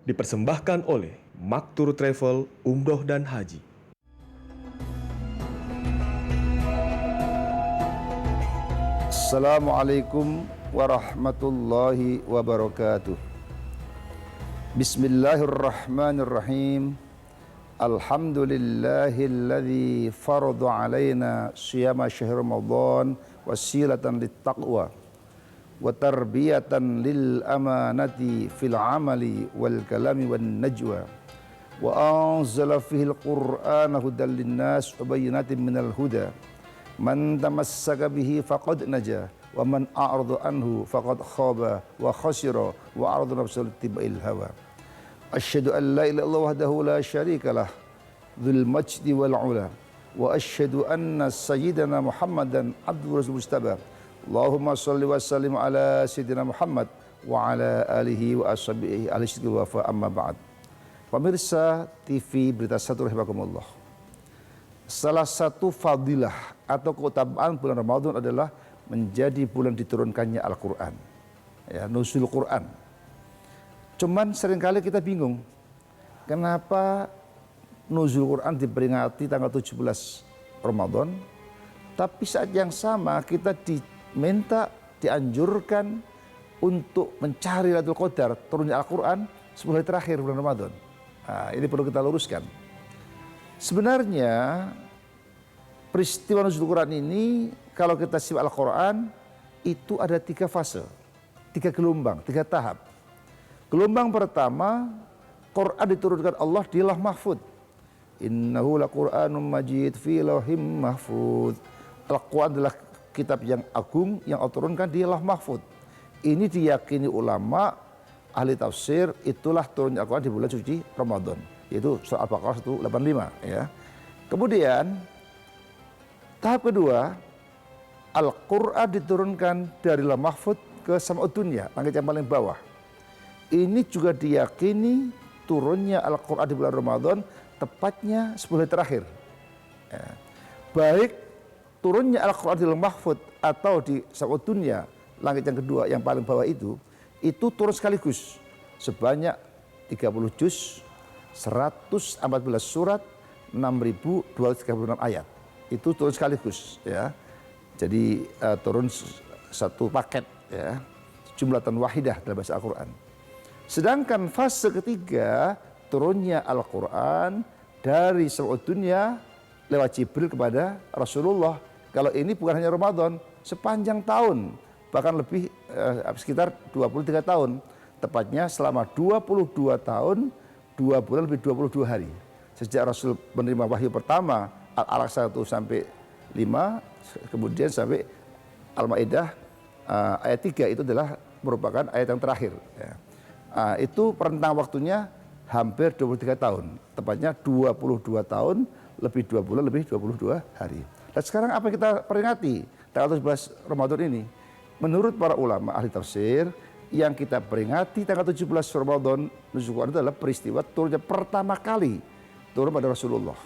dipersembahkan oleh Maktur Travel Umroh dan Haji. Assalamualaikum warahmatullahi wabarakatuh. Bismillahirrahmanirrahim. Alhamdulillahilladzi farada alaina siyama syahr Ramadan wasilatan littaqwa wa tarbiyatan lil amanati fil amali wal kalami wan najwa wa anzala fihi al-Qur'ana hudan linnas wa bayyinatin minal huda man tamassaka bihi faqad naja wa man a'rada anhu faqad khaba wa khasira wa arada nafsahu littiba'il hawa. Asyhadu an la ilaha illallah wahdahu la syarika lah dzul majdi wal ula wa asyhadu anna sayyidana Muhammadan abduhu rasul mustaba. Allahumma shalli wa sallim ala sayyidina Muhammad wa ala alihi wa ashabihi alaihi wafa amma ba'd. Pemirsa TV Berita Satu rahimakumullah. Salah satu fadilah atau keutamaan bulan Ramadan adalah menjadi bulan diturunkannya Al-Quran, ya, nuzul Quran. Cuman seringkali kita bingung, kenapa nuzul Quran diperingati tanggal 17 Ramadan, tapi saat yang sama kita dianjurkan untuk mencari Lailatul Qadar, turunnya Al-Quran 10 hari terakhir bulan Ramadan. Nah, ini perlu kita luruskan. Sebenarnya peristiwa nuzul Quran ini, kalau kita simak Al-Quran, itu ada 3 fase, 3 gelombang, 3 tahap. Gelombang pertama, Quran diturunkan Allah di Lauh Mahfud. Innahu laqur'anum majid fi lauhim mahfud. Al-Quran adalah kitab yang agung yang Allah turunkan di Lauh Mahfud. Ini diyakini ulama, ahli tafsir, itulah turunnya Al-Quran di bulan suci Ramadan, yaitu surah Al-Baqarah 185, ya. Kemudian tahap kedua, Al-Quran diturunkan dari Lauh Mahfud ke Sama'ud Dunya, langit yang paling bawah. Ini juga diyakini turunnya Al-Quran di bulan Ramadan, tepatnya 10 hari terakhir. Ya. Baik turunnya Al-Quran di Lauh Mahfud atau di Sama'ud Dunya, langit yang kedua yang paling bawah itu turun sekaligus sebanyak 30 juz, 114 surat, 6.236 ayat. Itu turun sekaligus, ya. Jadi turun satu paket, ya, jumlatan wahidah dalam bahasa Al-Quran. Sedangkan fase ketiga, turunnya Al-Quran dari Sama'ud Dunya lewat Jibril kepada Rasulullah. Kalau ini bukan hanya Ramadan, sepanjang tahun, bahkan lebih sekitar 23 tahun, tepatnya selama 22 tahun, 2 bulan lebih 22 hari. Sejak Rasul menerima wahyu pertama, Al-Alaq 1 sampai 5, kemudian sampai Al-Maidah ayat 3, itu adalah merupakan ayat yang terakhir, ya. Itu rentang waktunya hampir 23 tahun, tepatnya 22 tahun, lebih 2 bulan, lebih 22 hari. Dan sekarang apa yang kita peringati tanggal 17 Ramadan ini? Menurut para ulama ahli tafsir, yang kita peringati tanggal 17 Ramadan nuzul Quran adalah peristiwa turunnya pertama kali turun pada Rasulullah.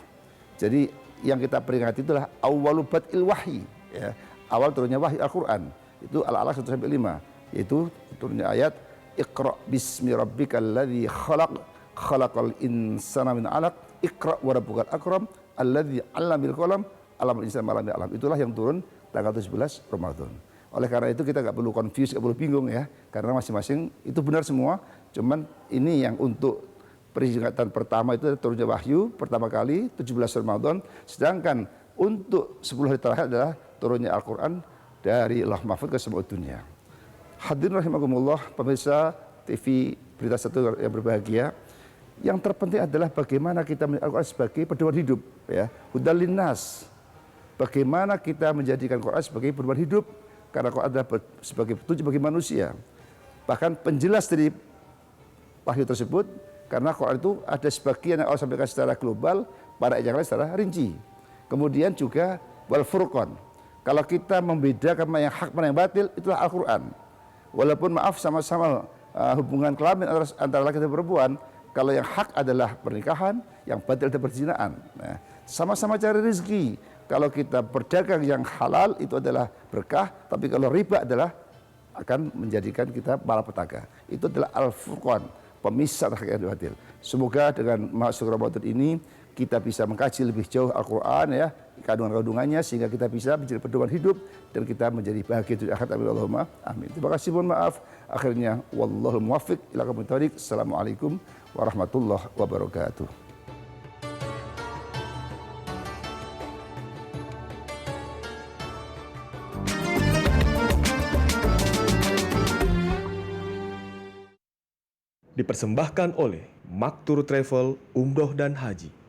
Jadi yang kita peringati itulah awwalu bad'il wahyi, ya, awal turunnya wahyu Al-Quran. Itu Al-Alaq 1 sampai 5, yaitu turunnya ayat Iqra bismi rabbikal ladzi khalaq khalaqal insana min 'alaq Iqra wa rabbukal akram alladzi 'allama bil qalam 'allamal insana ma lam ya'lam. Itulah yang turun tanggal 17 Ramadan. Oleh karena itu kita nggak perlu confuse, nggak perlu bingung, ya, karena masing-masing itu benar semua. Cuman ini yang untuk peringatan pertama itu turunnya wahyu pertama kali 17 Ramadan, sedangkan untuk 10 hari terakhir adalah turunnya Al-Quran dari Lauh Mahfud ke Sama'ud Dunya. Hadirin rahimakumullah, pemirsa TV Berita Satu yang berbahagia, yang terpenting adalah bagaimana kita melihat Al-Quran sebagai pedoman hidup, ya, hudal linnas. Bagaimana kita menjadikan Al-Quran sebagai pedoman hidup, karena Al-Quran adalah sebagai petunjuk bagi manusia. Bahkan penjelas dari wahyu tersebut, karena Al-Quran itu ada sebagian yang Allah sampaikan secara global, pada yang lain secara rinci. Kemudian juga wal furqan. Kalau kita membedakan mana yang hak mana yang batil, itulah Al-Quran. Walaupun maaf sama-sama hubungan kelamin antara laki dan perempuan, kalau yang hak adalah pernikahan, yang batil adalah perzinahan. Nah, sama-sama cari rezeki. Kalau kita berdagang yang halal itu adalah berkah, tapi kalau riba adalah akan menjadikan kita malapetaka. Itu adalah Al-Furqan. pemisah hakikat dan batil. Semoga dengan masuk Ramadan ini kita bisa mengkaji lebih jauh Al-Quran ya, kandungan-kandungannya, sehingga kita bisa menjadi pedoman hidup dan kita menjadi bahagia di akhirat. Amin Allahumma amin. Terima kasih, mohon maaf. Akhirnya wallahul muwaffiq ila aqwamit thoriq. Assalamualaikum warahmatullahi wabarakatuh. Dipersembahkan oleh Maktur Travel Umroh dan Haji.